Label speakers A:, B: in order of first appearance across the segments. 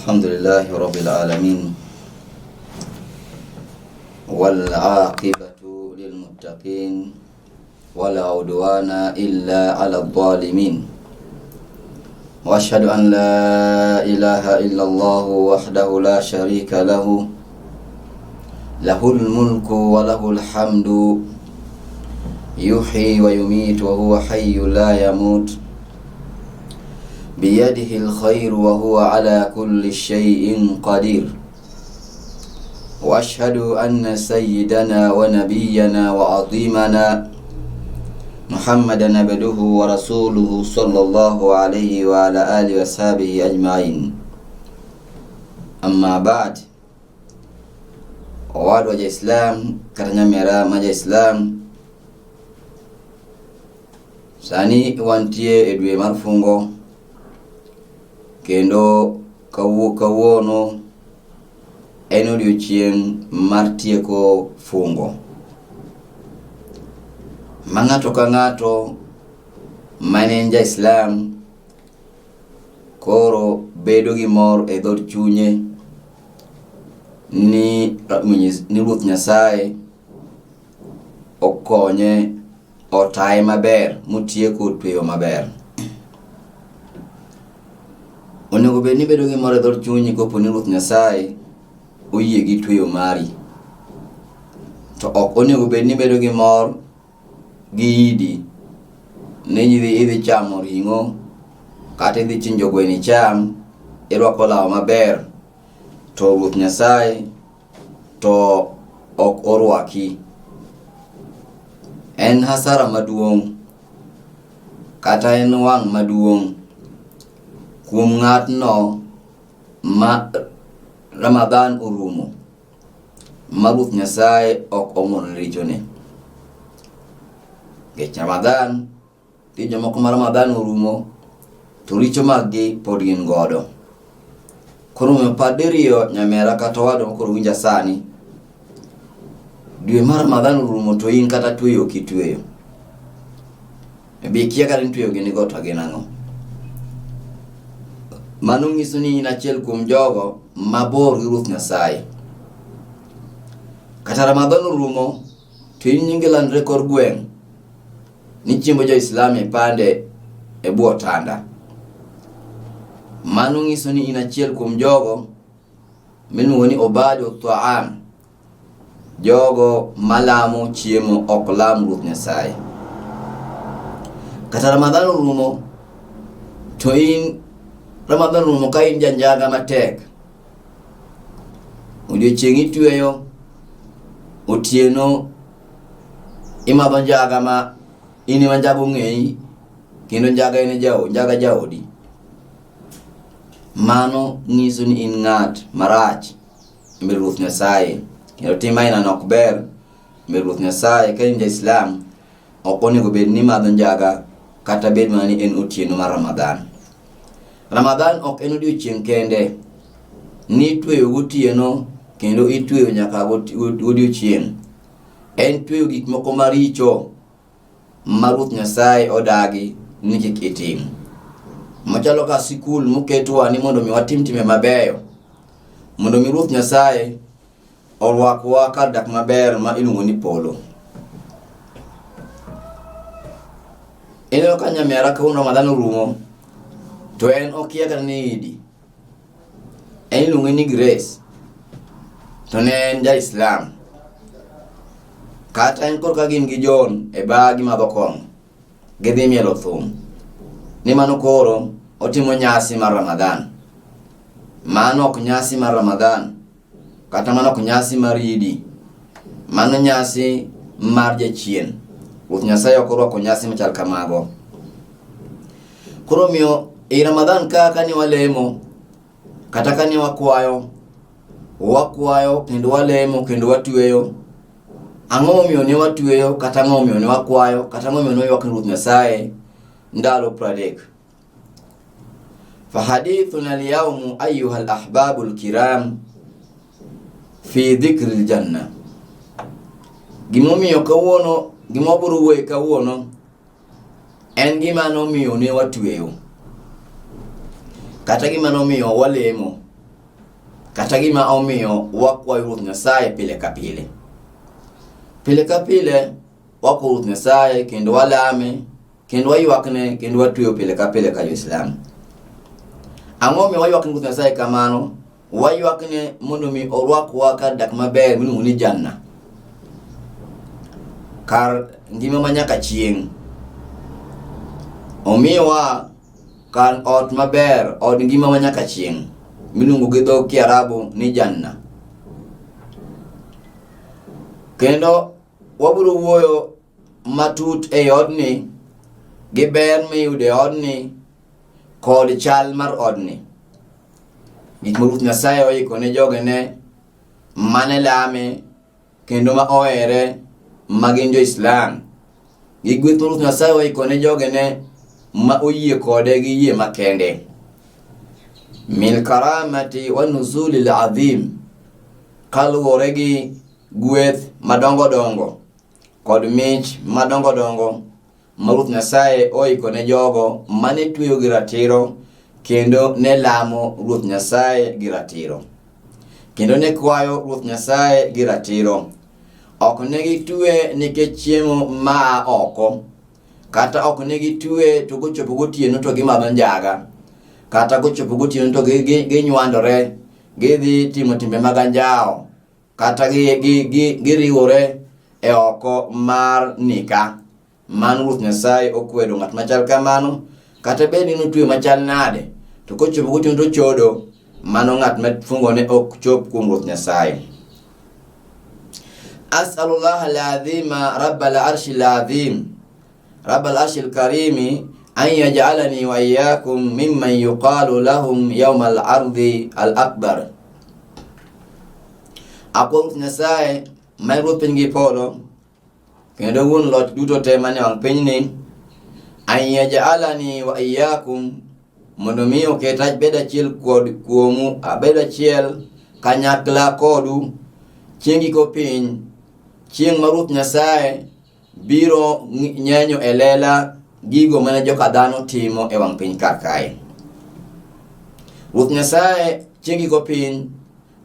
A: Alhamdulillahi Rabbil Alamin wal aqibatu lil muttaqin wala udwana illa 'alal zalimin wa asyhadu an la ilaha illallah wahdahu la syarika lahu lahul mulku wa lahul hamdu yuhyi wa yumiitu wa huwa hayyun la yamut biyadihil khairu wa huwa ala kulli syai'in qadir wa ashhadu anna sayyidana wa nabiyyana wa azimana Muhammadan abduhu wa rasuluhu sallallahu alaihi wa ala alihi wa sahbihi ajma'in. Amma ba'd, wadu waja Islam karena mera maja Islam sani wantie edwe marfungo kendo kawono enodiochieng martie ko fungo mangato ka ngato manenja Islam koro bedo gi mor e dhod chunye ni Ruoth Nyasaye okonye otaye maber mutieko tweyo maber. Onego bed ni bedo gi mor e dhod chunyi kopo ni Ruoth Nyasaye oyie gi tweyo mari. To ok onego bed ni bedo gi mor gi idi ne idhi chamo ring'o kata idhi chinjo gweno icham, irwako law maber to Ruoth Nyasaye to ok orwaki. En hasara maduong' kata en wang' maduong' kuom ng'atno ma Ramadhan orumo ma Ruoth Nyasaye ok omuono richone. Nikech Ramadhan, ti jomoko ma Ramadhan orumo to richo maggi pod gin godo. Koro miyo padiriyo nyamera kata wado koro winja sani, dwe mar Ramadhan orumo to in kata tweyo kitweyo. Be kia kata tweyo gini go to gin ang'o? Mano nyiso ni in achiel kuom jogo mabor gi Ruoth Nyasaye. Kata Ramadhan orumo to in nyingi landre kor gweng' ni chiembo jo Islam e pande e buo tanda. Mano nyiso ni in achiel kuom jogo miluongo ni obadu ta'am, jogo malamo chiemo ok lam Ruoth Nyasaye. Kata Ramadhan orumo to in Ramadhan orumo ka in janjaga matek, odiochieng' itweyo, otieno imadho njaga ma ini manjago ng'eyi kendo njaga ene njaga jaodi. Mano nyiso ni in ng'at marach mbele Ruoth Nyasaye kendo tima ina nok ber mbele Ruoth Nyasaye. Ka in ja Islam ok onego bed ni madho njaga kata bed mani en otieno mar Ramadhan. Ramadhan ok en odiochieng' kende ni tweyo gotieno kendo itweyo nyaka godiochieng'. En tweyo gik moko maricho ma Ruoth Nyasaye odagi ni kik itim. Machalo ka sikul moketwa ni mondo mi watim time mabeyo, mondo mi Ruoth Nyasaye orwakwa kar dak maber ma iluongo ni polo. Eno ka nyamera ka Ramadhan orumo to en okia kata ni idi, en iluongo ni grace, to ne en ja Islam. Kata en kor ka gin gi John e bagi madho kong'o gidhi mielo thum, ni mano koro otimo nyasi mar Ramadhan. Mano ok nyasi mar Ramadhan, kata mano ok nyasi mar idi, mano nyasi mar jachien. Ruoth Nyasaye ok orwako nyasi machal kamago. Koro miyo e Ramadhan ka ni walemo kata ka ni wakwayo kendo walemo kendo watweyo, ang'o momiyo ne watweyo kata ang'o momiyo ne wakwayo kata ang'o momiyo ne waywak Ruoth Nyasaye ndalo 30. Fahadithuna al-yawm ayyuha al-ahbabu al-kiram fi dhikri al-janna. Gimomiyo kawuono, gimobiro wuoye kawuono en gima nomiyo ne watweyo kata gima nomiyo walemo kata gima omiyo wakwa Ruoth Nyasaye pile ka pile. Pile ka pile wakwa Ruoth Nyasaye kendo walame, kendo waywakne, kendo watuyo pile ka Jo-Islam. Ang'o mi waywakne Ruoth Nyasaye kamano? Waywakne mondo mi orwakwa kar dak maber miluongo ni janna, kar ngima manyaka chieng'. Omiyowa kar ot maber, od ngima manyaka chieng', miluongo gi dho Kiarabu ni janna. Kendo wabiro wuoyo matut e odni, gi ber miyude odni kod chal mar odni. Gik ma Ruoth Nyasaye oiko ne jogene mane lame kendo ma ohere magin Jo-Islam. Gi gweth ma Ruoth Nyasaye oiko ne jogene ma oyie kode gi yie makende. Min karamati wa nuzulil azim, kaluwore gi gweth madongo dongo kod mich madongo dongo ma Ruoth Nyasaye oiko ne jogo mane tweyo gi ratiro kendo ne lamo Ruoth Nyasaye gi ratiro, kendo ne kwayo Ruoth Nyasaye gi ratiro. Ok ne gitwe nikech chiemo ma oko, kata ok ne gitwe to gochopo gotieno to gimadho njaga, kata gochopo gotieno to ginywandore, gidhi timo timbe mag anjao, kata giriwore e oko mar nika. Mano Ruoth Nyasaye okwedo ng'at machal kamano. Kata bed ni notwe machal nade, to kochopo gotieno to chodo, mano ng'at ma fungone ok chop kuom Ruoth Nyasaye. As'alullah al-azima rabbal arshil azim, rabbal arshil karimi, an yaj'alani wa iyyakum mimman yuqalu lahum yawmal ardi al-akbar. Ako Ruoth Nyasaye ma ruoth piny gi polo, kendo wuon loch duto te mane wang' piny ni, an yaj'alani wa iyyakum, mondo mi oketa bed achiel kuomu, abed achiel kanyakla kodu chieng' giko piny, chieng' ma Ruoth Nyasaye biro nyenyo e lela gigo mane joka dhano timo e wang' piny kar kae. Ruoth Nyasaye chieng' giko piny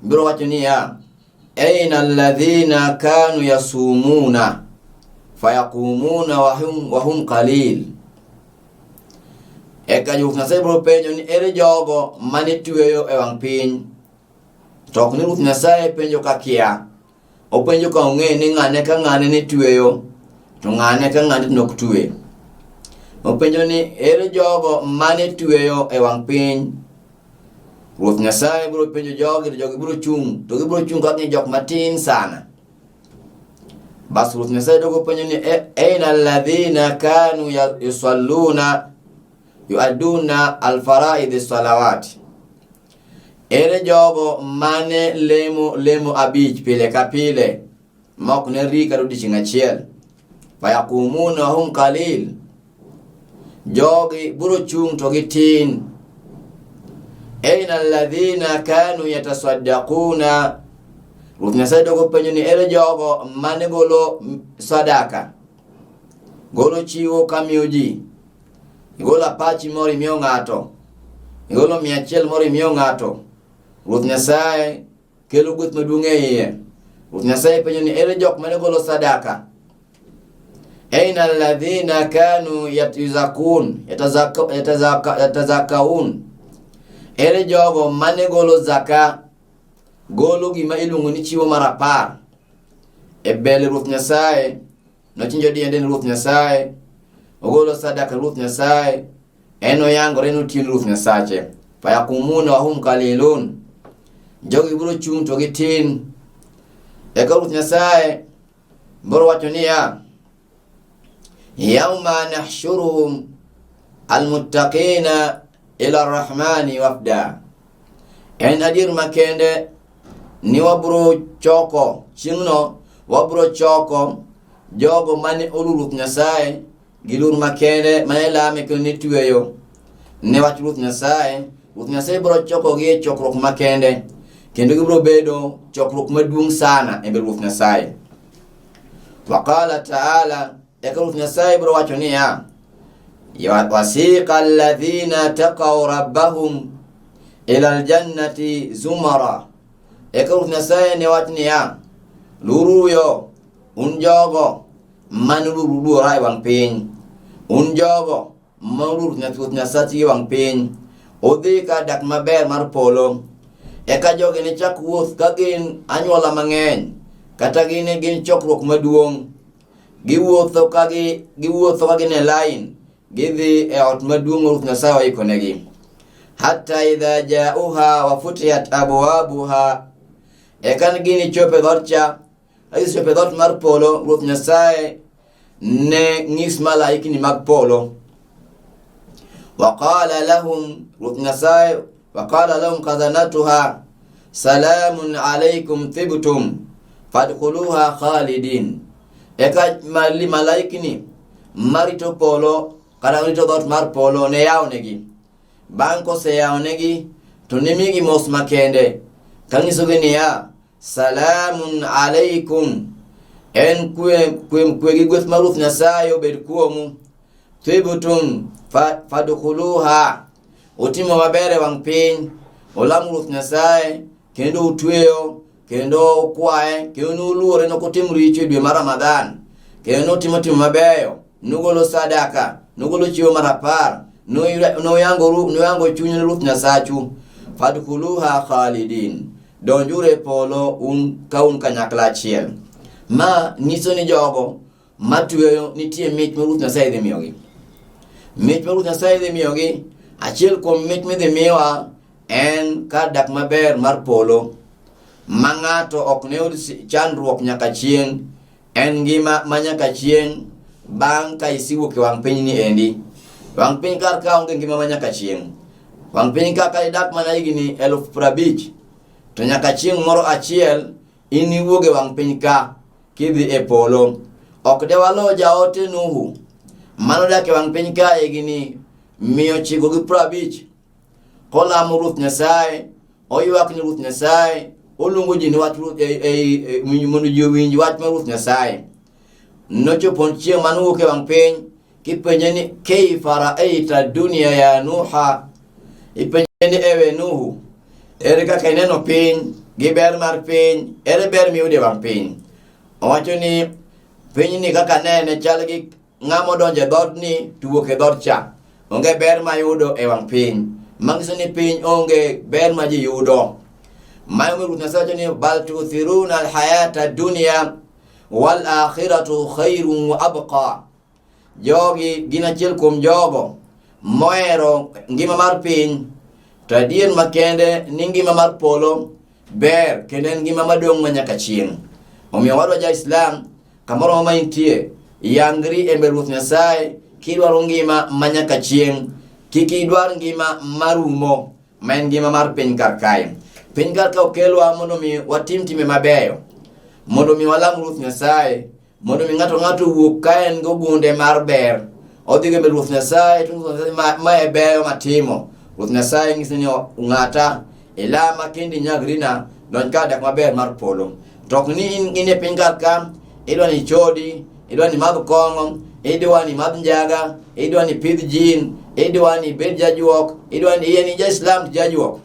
A: biro wacho niya, aina alladhina kanu yasumuna fayakumuna wa hum qalil. Eka Ruoth Nyasaye biro penjo ni ere jogo mane tweyo e wang' piny. To ok ni Ruoth Nyasaye penjo ka kia, openjo ka ong'e ni ng'ane ka ng'ane ni tweyo, to ng'ane ka ng'ane nok twe. Openjo ni ere jogo mane tweyo e wang' piny. Ruoth Nyasaye biro penjo jogi, jogi biro chung', to gibiro chung' ka gin jok matin sana. Bas Ruoth Nyasaye dogo penjo ni aina alladhina kanu yusalluna yu'adduna al-fara'id salawati. Ere jogo mane lemo abich pile ka pile, ma ok ne ri kar odiechieng' achiel. Fayakumuna wa hum qalil, jogi biro chung' to gitin. Aina alladhina kanu yatasaddaquna. Ruoth Nyasaye dogo penjo ni ere jogo mane golo sadaka, golo chiwo kamiyo ji, igolo apachi moro imiyo ng'ato, igolo 100 moro imiyo ng'ato. Ruoth Nyasaye kelo gweth maduong' e iye. Ruoth Nyasaye penjo ni ere jok mane golo sadaka. Aina alladhina kanu yatazakaun. Ere jogo mane golo zaka, golo gima iluongo ni chiwo mar 10. E bele Ruoth Nyasaye, nochinjo diende ni Ruoth Nyasaye, ogolo sadaka Ruoth Nyasaye, eno yangore notiyo Ruoth Nyasache. Fayakumuna wa hum qalilun, jogi biro chung' to gitin. Eka Ruoth Nyasaye biro wacho niya, yawma nahshuruhum almuttaqina ila arrahmani wafda. En adir makende ni wabro choko, chieng'no wabro choko jogo mane olu Ruoth Nyasaye gilur makende mane lame kendo ni tweyo ne wach Ruoth Nyasaye. Ruoth Nyasaye biro choko gi e chokruok makende, kendo gibiro bedo chokruok maduong' sana e mbele Ruoth Nyasaye. Waqala ta'ala, eka Ruoth Nyasaye biro wacho niya, wasiqa alladhina taqaw rabbahum ila aljannati zumara eka Ruoth Nyasaye ne wach niya, luru yo un jogo manuru luora e wang piny, un jogo manuru Ruoth Nyasaye wang piny, odhi ka dak maber mar polo. Eka jogi ne chak wuoth ka gin anyuola mang'eny, kata gin chokruok maduong'. Giwuotho ka gin e line, gidhi e ot maduong' Ruoth Nyasaye oikonegi. Hatta idha jauha wa futiyat abwabuha, eka gini chope dhot cha, agis chope dhot mar polo. Ruoth Nyasaye ne ng'is malaikni mag polo. Waqala lahum, Ruoth Nyasaye waqala lahum khazanatuha, salamun alaykum tibtum fadkhuluha khalidin. Eka malaikni marito polo, kata marito dhot mar polo ne yawnegi. Bang' kose yawnegi to nimigi mos makende, kanyisogi niya, salamun alaykum, en kwe gi gweth mar Ruoth Nyasaye obed kuomu. Tibtum fadkhuluha, utimo maber e wang piny, olamu Ruoth Nyasaye, kendo utweyo, kendo ukwaye, kendo uluore nokotim richo e dwe mar Ramadhan, kendo utimo mabeyo, nugolo sadaka, nugolo chiwo mar apar, noyango chuny ne Ruoth Nyasachu. Fadkhuluha khalidin, donjure polo ka un kanyakla achiel. Ma nyiso ni jogo matweyo nitie mich ma Ruoth Nyasaye dhi miyogi. Mich ma Ruoth Nyasaye dhi miyogi, achiel kuom mich midhi miwa en kar dak maber mar polo, ma ng'ato ok ne yud chandruok nyaka chieng', en ngima ma nyaka chieng' bang' ka isiwuok e wang piny ni endi. Wang piny kar ka onge ngima ma nyaka chieng'. Wang piny kaka idak mana higni 50,000, to nyaka chieng' moro achiel in iwuok e wang piny ka kidhi e polo. Ok de walo jaote Nuhu, manodak e wang piny ka higni 950, kolamo Ruoth Nyasaye, oywak ni Ruoth Nyasaye, oluongo ji ni wach mondo ji owinj wach mar Ruoth Nyasaye. Nochopo chieng' manowuok e wang piny, kipenje ni kaifa ra'aita dunya ya Nuha, ipenje ni ewe Nuhu, ere kaka ineno piny gi ber mar piny, ere ber miyude e wang piny. Owacho ni piny ni kaka nene chal gi ng'ama odonjo e dhot ni tuwuok e dhot cha, onge ber ma yudo e wang piny. Mangiso ni piny onge ber ma ji yudo. Mayo Ruoth Nyasaye wacho ni bal tuthiruna alhayata dunya wal akhiratu khairun wa abqa. Jogi gin achiel kuom jogo mohero ngima mar piny, to adier makende ni ngima mar polo ber kendo en ngima madong' ma nyaka chieng'. Omiyo wadwa ja Islam, kamoro ma intie, yangri e mbele Ruoth Nyasaye kidwaro ngima ma nyaka chieng'. Kik idwar ngima marumo, ma en ngima mar piny kar kae. Piny kar ka okelwa mondo mi watim time mabeyo, mondo mi walam Ruoth Nyasaye, mondo mi ng'ato wuok ka en go gunde mar ber, odhi go mbele Ruoth Nyasaye, to Ruoth Nyasaye ma e beyo matimo. Ruoth Nyasaye ng'isi ni ng'ata ilama kendi nyagrina donj ka dak maber mar polo. Tok ni in e piny kar ka, idwa ni chodi, idwa ni madh kong'o, idwa ni madh njaga, idwa ni pidh jin, idwa ni bed jajuok, idwa ni iye ni ja Islam ti jajuok,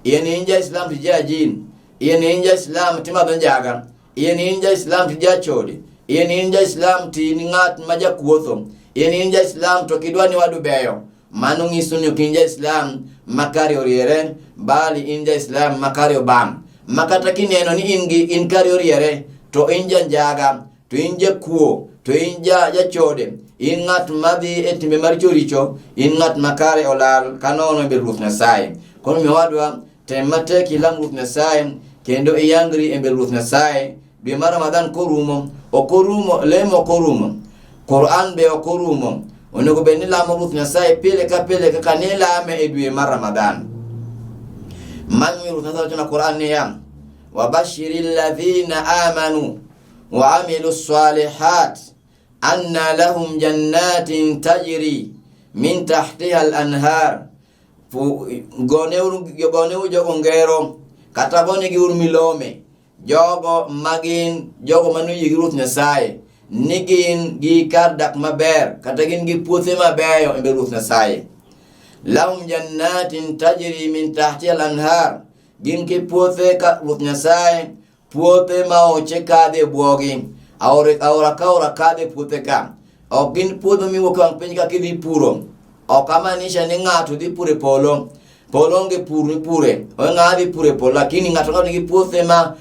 A: iye ni ja Islam ti jajin, iye ni ja Islam ti madh njaga, iye ni ja Islam ti jachodi, iye ni ja Islam ti ng'at ma jakuotho, iye ni ja Islam to kidwa ni wadu beyo. Mano ng'iso ni ok in ja Islam makare oriere, bali in ja Islam makare obam. Makata kineno ni in kare oriere, to in ja njaga, to in ja kuo, to in ja chode, in ng'at madhi e timbe maricho richo, in ng'at makare olal kanono e mbele Ruoth Nyasaye. Koro mi wadwa tem matek ilam Ruoth Nyasaye, kendo iyangri e mbele Ruoth Nyasaye. Dwe mar Ramadhan korumo, lemo korumo, Quran be okorumo. Onego bed ni lamo Ruoth Nyasaye pile ka pile kaka ni lame e dwe mar Ramadhan. Mami Ruoth Nyasaye wacho na Quran niya, wabashiril ladhina amanu wa amilu salihat anna lahum jannatin tajri min tahtiha al-anhar. Goneu jogo ngero, kata gone gi milome, jogo magin jogo manuyi gi Ruoth Nyasaye, nigin gi kar dak maber, kata gin gi puothe mabeyo e mbele Ruoth Nyasaye. Lahum jannatin tajri min tahtiha al-anhar, gin ki puothe ka Ruoth Nyasaye puothe ma oche kadhe buogi aora kadhe puothe ka ok gin puodho miwuok wang' piny ka kidhi puro ok amanisha ni ng'ato dhi pure polo onge pur ni pure ng'ato dhi pure polo lakini ng'ato nigi puothe ma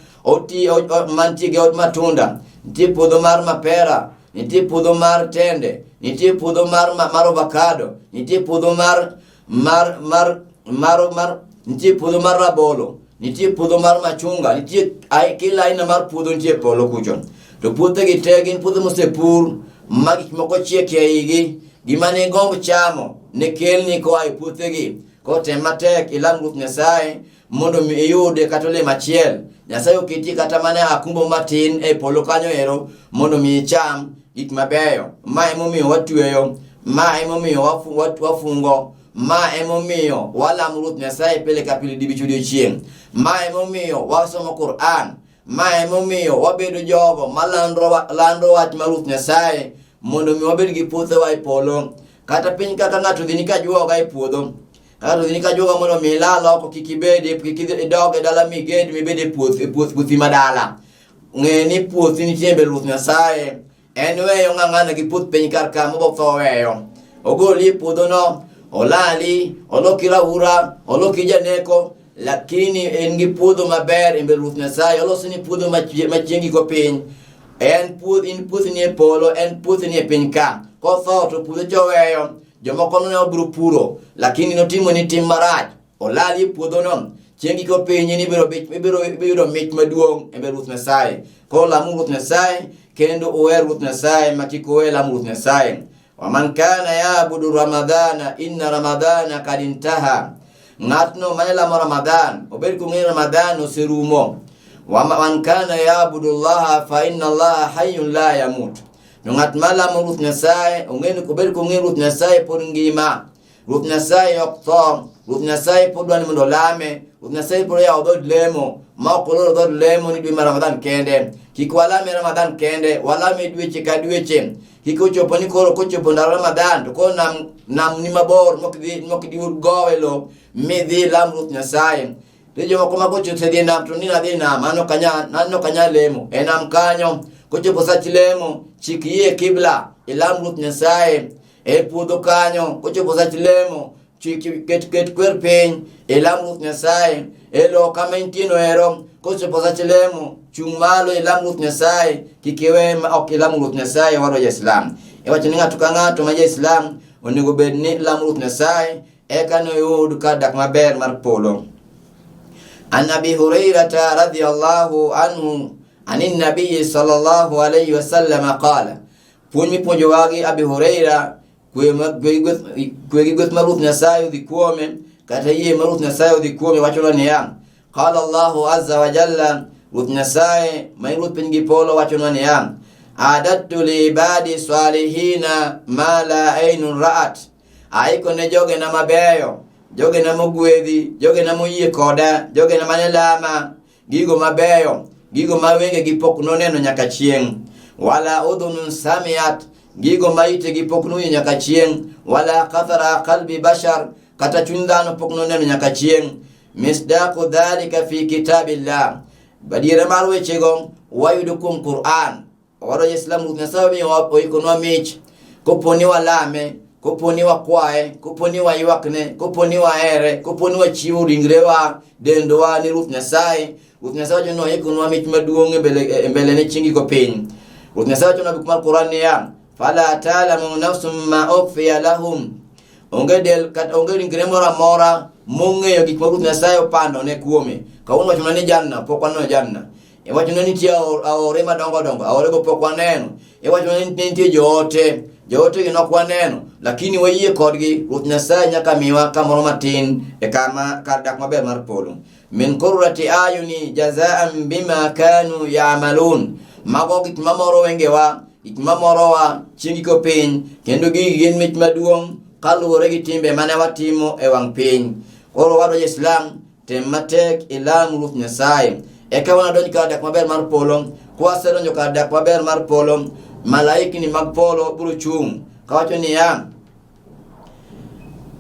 A: mantie gi od matunda nitie puodho mar mapera nitie puodho mar tende nitie puodho mar avocado nitie puodho mar nitie puodho mar rabolo nitie puodho mar machunga nitie kila aina mar puodho nitie polo kucho to puothe gi te gin puothe mosepur ma gik moko chiek e igi gima ne gomb chamo ne kelni koa e puothegi kotem matek ilam Ruoth Nyasaye mondo mi iyude kata olemo achiel Nyasaye oketi kata mana akumbo matin e polo kanyo ero mondo mi icham gik mabeyo ma emomiyo watweyo ma emomiyo wafungo ma emomiyo walam Ruoth Nyasaye pile ka pile dibich odiochieng' ma emomiyo wasomo Qur'an ma emomiyo wabedo jogo malando wach mar Ruoth Nyasaye mondo mi wabed gi puothe wa e polo kata piny kaka ng'ato dhi ka juoga e puodho ng'ato dhi ka juoga mondo mi lal oko kikidog e dala miged mibed e puothi madala ng'e ni puothi nitie mbele Ruoth Nyasaye en weyo ng'ang'ana gi puoth piny kar ka mobok tho weyo ogoli e puodho no olali oloki raura oloki janeko lakini en gi puodho maber e mbele Ruoth Nyasaye olosi ni puodho machiengi ko piny en puothi ni e polo en puothi ni e piny ka kotho to puodho choweyo jomoko ne obiro puro lakini notimo ni tim marach olali e puodho no chiengi ko piny ni biro mich maduong' e mbele Ruoth Nyasaye ko lamu Ruoth Nyasaye kendo uwer Ruoth Nyasaye makiko we lamu Ruoth Nyasaye waman kana ya'budu ramadhana inna ramadhana kad intaha ng'atno mane lamo Ramadhan obed ko ng'e Ramadhan oserumo waman kana ya'budu Allah fa inna Allah hayyun la yamut ng'at malamo Ruoth Nyasaye ong'e ko bed ko ng'e Ruoth Nyasaye pod ngima Ruoth Nyasaye ok tho Ruoth Nyasaye pod dwani mondo lame Ruoth Nyasaye pod yawo dhod lemo ma ok oloro dhod lemo ni dwe mar Ramadhan kende kik walame Ramadhan kende walame dweche ka dweche kik ochopo ni koro kochopo ndalo Ramadhan to ko nam ni mabor mokidhi gowe lo midhi lam Ruoth Nyasaye to jomoko ma kochopo dhi nam to ni nadhi nam ano kanya lemo e nam kanyo kochopo sach lemo chik yie kibla ilam Ruoth Nyasaye e puodho kanyo kochopo sach lemo chik ket kwer piny ilam Ruoth Nyasaye e lo kama intieno ero kochopo sach lemo chung malo ilam Ruoth Nyasaye kikiwe ma ok ilam Ruoth Nyasaye waro Islam e wacho ni ng'ato ka ng'ato ma Islam onego bed ni lam Ruoth Nyasaye eka no yud ka dak maber mar polo. An Abi Hurairata radhiyallahu anhu anin nabiyyi sallallahu alayhi wa sallam qala puonj puonjo wagi Abi Huraira kwe gweth mar Ruoth Nyasaye odhi kuome kata yie mar Ruoth Nyasaye odhi kuome wacho niya qala Allahu azza wa jalla Ruoth Nyasaye mai Ruoth piny gi polo wacho niya adattu li ibadi salihina ma la aynun ra'at aiko ne joge na mabeyo joge na mogwedhi joge na moyie koda joge na mane lama gigo mabeyo gigo mawenge gipok noneno nyaka chieng wala udhunun samiat gigo maite gipok nuyo nyaka chieng wala qathara qalbi bashar kata chuny dhano pok noneno nyaka chieng misdaqu dhalika fi kitabillah badira mar wechego wayudo kuom Qur'an waro Islam Ruoth Nyasaye mi oikonwa mich koponi walame koponi wakwaye koponi waywakne koponi wahere koponi wachiwo ringrewa dendowa ni Ruoth Nyasaye Ruoth Nyasaye no oikonwa mich maduong' e mbele ne chingi ko piny Ruoth Nyasaye no bik mar Qur'an niya fala ta'lamu nafsum ma ukhfiya lahum onge ringre moro amora mong'eyo gik ma Ruoth Nyasaye opando ne kuome kawuono wacho ni janna pok waneno janna e wacho ni nitie aore madongo aore go pok waneno e wacho ni nitie joote gi nok waneno lakini wayie kodgi Ruoth Nyasaye nyaka miwa kamoro matin e kama kar dak maber mar polo min qurrati ayuni jazaan bima kanu ya'malun mago gik mamoro wengewa gik mamorowa chingi ko piny kendo gin mich maduong' kaluwore gi timbe mane watimo e wang' piny koro waro Islam tem matek ilam Ruoth Nyasaye eka wana donjo kar dak maber mar polo kwasedonjo kar dak maber mar polo malaikni mag polo biro chung' kawacho niya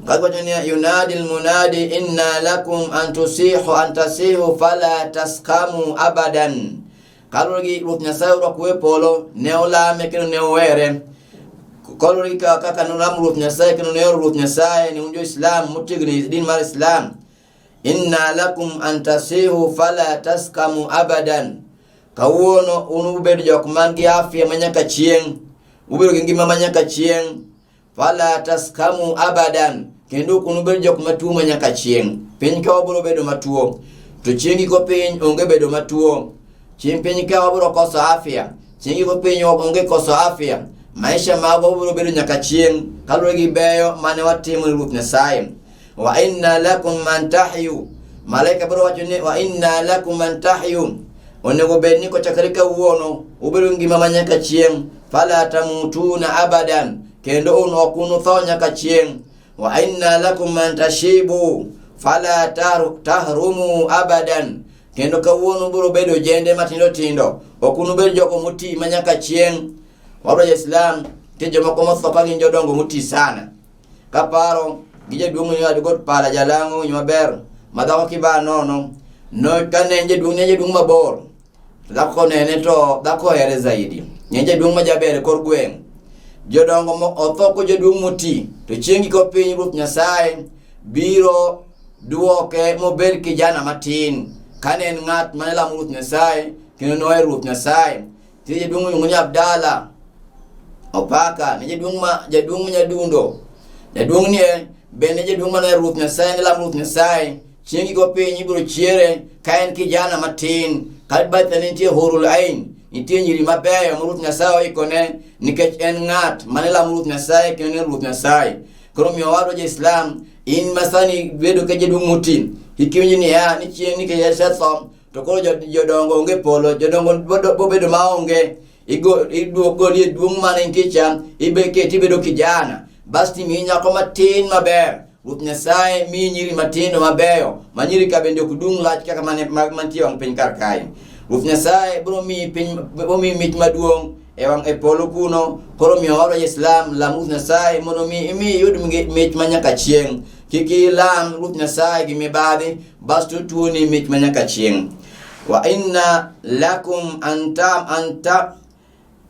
A: Kadwachania yunadi almunadi inna lakum antasihu fala taskamu abadan. Kalorgi ruth nyasaye kuwe polo neolame kino neowere. Kalorgi kaka nulam ruth nyasaye kino neo ruth nyasaye ni unjo Islam mutigni din mar Islam. Inna lakum antasihu fala taskamu abadan. Kawuono unubedo jokmangi afya manyaka chieng. Ubedo ngima manyaka chieng. Fala taskamu abadan. Kendo kunubedo jokmatuo manyaka chieng. Piny ka wabiro bedo matuo. To chiengi ko piny onge bedo matuo. Chieng piny ka wabiro koso afya. Chiengi ko piny onge koso afya. Maisha mago wabiro bedo nyaka chieng. Kalure gi beyo mane watimo ni Ruoth Nyasaye. Wa inna lakum man tahyu. Malaika biro wacho ni wa inna lakum man tahyu. Onego bed ni ko chakre kawuono ubiro ngima manyaka chieng. Fala tamutuna abadan. Kendo okunu tho nyaka chieng. Wa inna lakum man tashibu. Fala tahrumu abadan. Kendo kawuono biro bedo jende matindo tindo. Okunu bedo joko muti manyaka chieng. Wabro Islam ke jomoko motho ka gin jodongo muti sana. Kaparo gije duongo ni adgot pala jalango nyober. Madako kiba nono. No kanenje duong mabor. Dako nene to dako here zaidi. Nyenje duong majabere kor gweng. Jodongo mo otho ko joduong muti. To chiengi ko piny Ruoth Nyasaye biro duoke mober kijana matin. Kanen ngat manela Ruoth Nyasaye kino noe Ruoth Nyasaye. Tije duong nyungunya Abdala. Opaka nije jaduong nyadundo. Jaduong ni bende jaduong mane Ruoth Nyasaye nela Ruoth Nyasaye. Chiengi ko piny ibiro chiere kaen kijana matin. Kalbata nitie horul ain. Nitie nyiri mabeyo Ruoth Nyasaye ikone nikech en ngat manela Ruoth Nyasaye kino ne Ruoth Nyasaye. Koro miyo waro Islam in masani bedo ke jaduong muti. Hikiwinji ni ya ni chieng ni ke yasetho to koro jodongo onge polo jodongo bobedo maonge iduogo li duong mane nkicha ibeke tibedo kijana basti minya ko matin maber Ruoth Nyasaye mi nyiri matindo mabeyo manyiri ka bende kudung lach kaka mane mantie wang piny kar kae. Ruoth Nyasaye bro mi piny bro mi mich maduong ewang polo kuno. Koro miyo waro Islam la Ruoth Nyasaye mono mi yud mich manyaka chieng. Kiki lam Ruoth Nyasaye gi mibadhi basto tuoni mich manyaka chieng. Wa inna lakum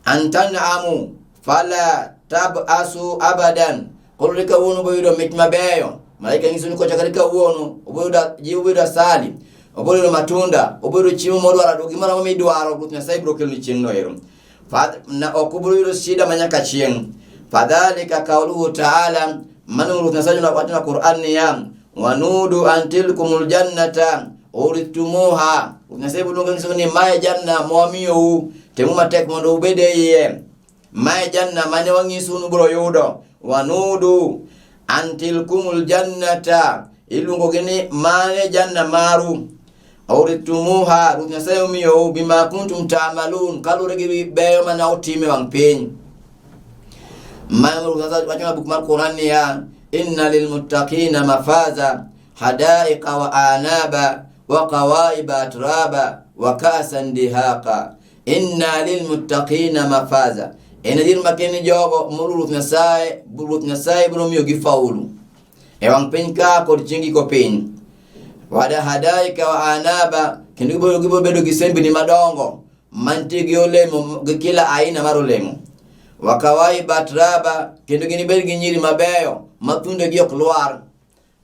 A: antanamu fala tabasu abadan. Kolo rika uono boyudo mich mabeyo. Malaika ngisuni ko chakarika uono oboyudo sali. Oboyudo matunda, oboyudo chiemo modwaro do gimara midwaro Ruoth Nyasaye biro kelni chieng no ero. Na okuboyudo shida manyaka chieng. Fadhalika qawluhu ta'ala manu Ruoth Nyasaye na katika Qur'an ni ya wanudu antilkumul jannata uritumuha. Ruoth Nyasaye bulunga ngisuni mae janna mwamiyo temu matek mondo ubede ye. Mae janna mane wangisunu biro yudo. Wanudu antilkumul jannata ilungo gini mae janna maru auritumuha. Ruoth Nyasaye umiyo bima kuntum ta'malun kalure gibi beyo mana utime wang piny. Ruoth Nyasaye wachana buku mar Qur'an ya inna lilmuttaqina mafaza hadaiqa wa anaba wa qawaiba atraba wa ka'san dihaqa. Inna lilmuttaqina mafaza enadir makeni jogo Ruoth Nyasaye bro miyo gifaulu ewang piny ka kod chiengi ko piny. Wada hadaika wa anaba kendo gibo bedo gisembini madongo mantie gi olemo gi kila aina mar olemo. Wakawai batraba kendo gini bed gi nyiri mabeyo mathunde gi ok lwar.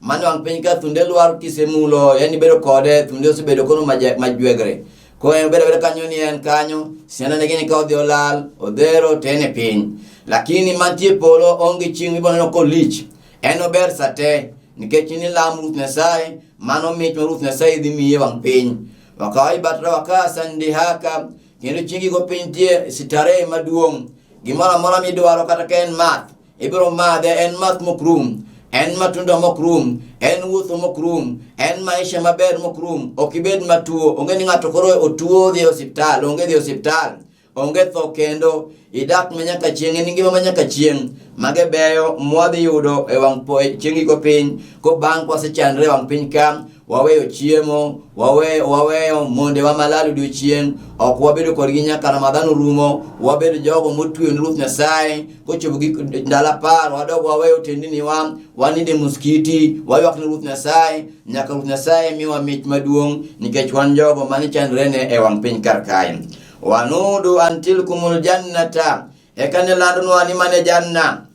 A: Mano wang piny ka thunde lwar kisemulo yani bedo kode thunde osebedo kono majwegre. Ko en bedo kanyo ni en kanyo siana ne gini ka odhi olal odhero tene piny. Lakini mantie polo onge chieng ibono ko lich. En ober sate nikech ni lam Ruoth Nyasaye mano mich ma Ruoth Nyasaye dhi miye wang piny. Wakawai batraba ka'san dihaka kendo chiengi ko piny tie sitare maduong. Gimara mora midwaro kata ka en math ibiro madhe en math mokrum en matunda mokrum en wuotho mokrum en maisha maber mokrum okibed matuo onge ni ngato koro otuo dhi hospital onge dhi hospital onge tho kendo idak manyaka chieng ni ngima manyaka chieng mage beyo mwadhi yudo e wang chiengi ko piny ko bang' kwasechandre wang piny ka waweyo chiemo, waweyo monde wa malalu du chien, ok wabedo kod gi nyaka Ramadhan rumo, wabedo jogo motwe ni Ruoth Nyasaye, kochopo gi ndala par wadogo waweyo tendini wa waninde muskiti, waywak ni Ruoth Nyasaye, nyaka Ruoth Nyasaye miwa mich maduong' nikech wan jogo mane chandre ne e wang' piny kar kae. Wanudu antilkumul jannata, ekane landonwa ni mane janna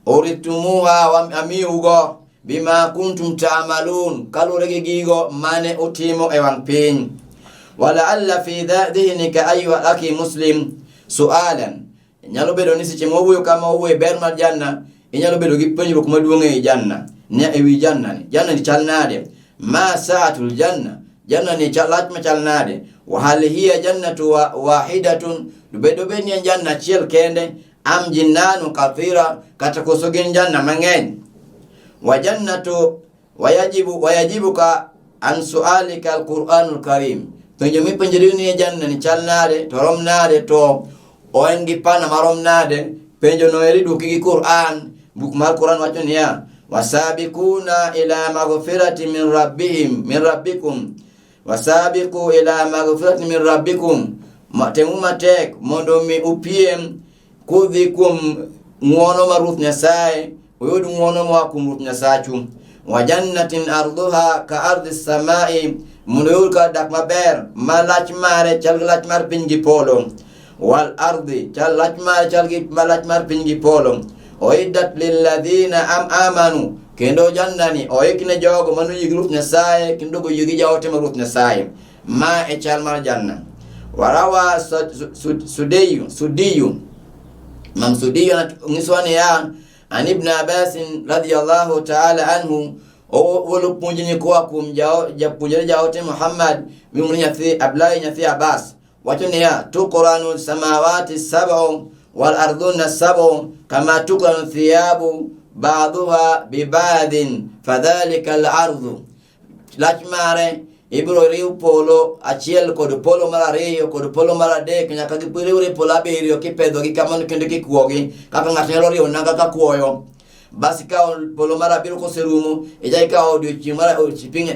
A: uritumuha amiugo bima kuntum ta'malun, kalure gi gigo mane utimo e wang' piny. Wala alla fi dhihnika ayyuha akhi muslim su'alan, nyalo bedo ni seche mowuoyo kama owuoyo ber mar janna, inyalo bedo gi penjruok maduong' e janna, ne ewi janna ni chal nade, ma sa'atul janna ni lach machal nade, wa hal hiya jannatu wahidatun, bedo ni janna achiel kende, am jinnanu kathira, kata koso gin janna mang'eny. Wa jannatu wayajibuka an su'alika al-Qur'anul Karim, penjo mi penjiri ni janna ni chal nade, to rom nade, to oen gi pana marom nade, penjo no eri duki gi Qur'an. Buk mar Qur'an wacho niya, wasabiquna ila maghfirati min rabbikum wasabiqu ila maghfirati min rabbikum, temu matek mondo mi upiem kudhi kum ng'uono mar Ruoth Nyasaye, uyud ng'uono moa kum Ruoth Nyasachu. Wa jannatin arduha ka ardi samai, mondo yud ka dak maber ma lach mare chal gi lach mar piny gi polo. Wal ardi chal lach mare chal gi lach mar piny gi polo. Oiddat lilladhina amanu, kendo jannani oikne jogo manu yigi Ruoth Nyasaye kendo go yigi jaote mar Ruoth Nyasaye, ma e chal mar janna. Warawa sudiyu Imam Sudiyu ngiswani ya an Ibn Abbas radiyallahu ta'ala anhu, o wolo punjini kwa punjere jaote Muhammad mimuni nyathi Abdullah nyathi Abbas, wachoni ya tuqranu samawati sab'u wal arduna sab'u kama tuqranu thiyabu ba'daha bi ba'din fadhalika al ardu. Lachmare ibro riu polo achiel kod polo mar ariyo kod polo mar adek nyaka gipiriwre polo abiriyo kipedho gi kamano kendo kikuogi kaka ng'ato nyalo riwo nanga ka kuoyo. Basi kao polo mar abiriyo koserumo, ija ikawo odiochieng' mar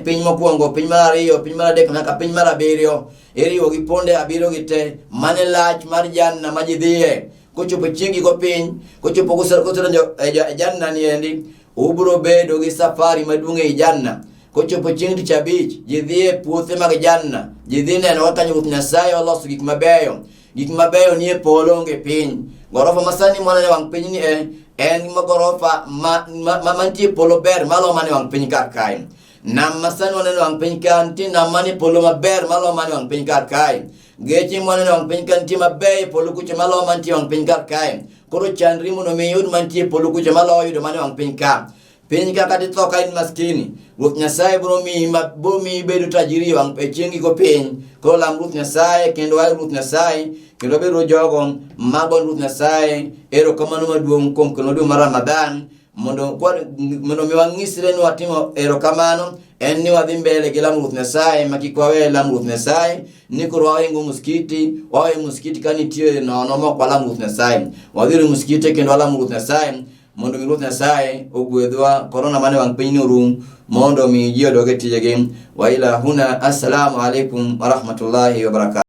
A: piny mokwongo, piny mar ariyo, piny mar adek nyaka piny mar abiriyo, iriwo gi ponde abiriyo gi te. Mane lach mar janna ma ji dhiye. Kochopo chieng' go piny, kochopo koseronjo e janna ni endi, ubro bedo gi safari maduong' e janna. Kochopo chieng' tich abich, ji dhie puothe mag janna, ji dhi neno kaka Ruoth Nyasaye oloso gik mabeyo nie polo onge piny. Gorofa masani mwanane wang' piny ni en gorofa mantie polo ber malo mane wang' piny kar kae. Nam masani wanene wang' piny ka nitie nam mane polo maber malo mane wang' piny kar kae. Geche mwanene wang' piny ka nitie mabeyo polo kucho malo mantie wang' piny kar kae. Koro chandri mondo mi yud mantie polo kucho malo yudo mane wang' piny ka. Piny ka kati to ka in maskini, Ruoth Nyasaye bro mi bedo tajiri wang' e chieng' go piny. Koro lam Ruoth Nyasaye kendo wal Ruoth Nyasaye kendo bedo jogo magon Ruoth Nyasaye erokamano maduong' kuom kendo dwe mar Ramadhan, mondo mi wang'isre ni watimo erokamano en ni wadhi mbele gi lamo Ruoth Nyasaye, ma kik wawe lamo Ruoth Nyasaye ni koro wawengo muskiti ka nitie nono mok walamo Ruoth Nyasaye. Wadhiro muskiti kendo walamo Ruoth Nyasaye mondo mi Ruoth Nyasaye ogwedhwa korona mane wang' piny orum, mondo mi ji odoge tijegi. Wa ila huna, assalamu alaikum wa rahmatullahi wa barakatuh.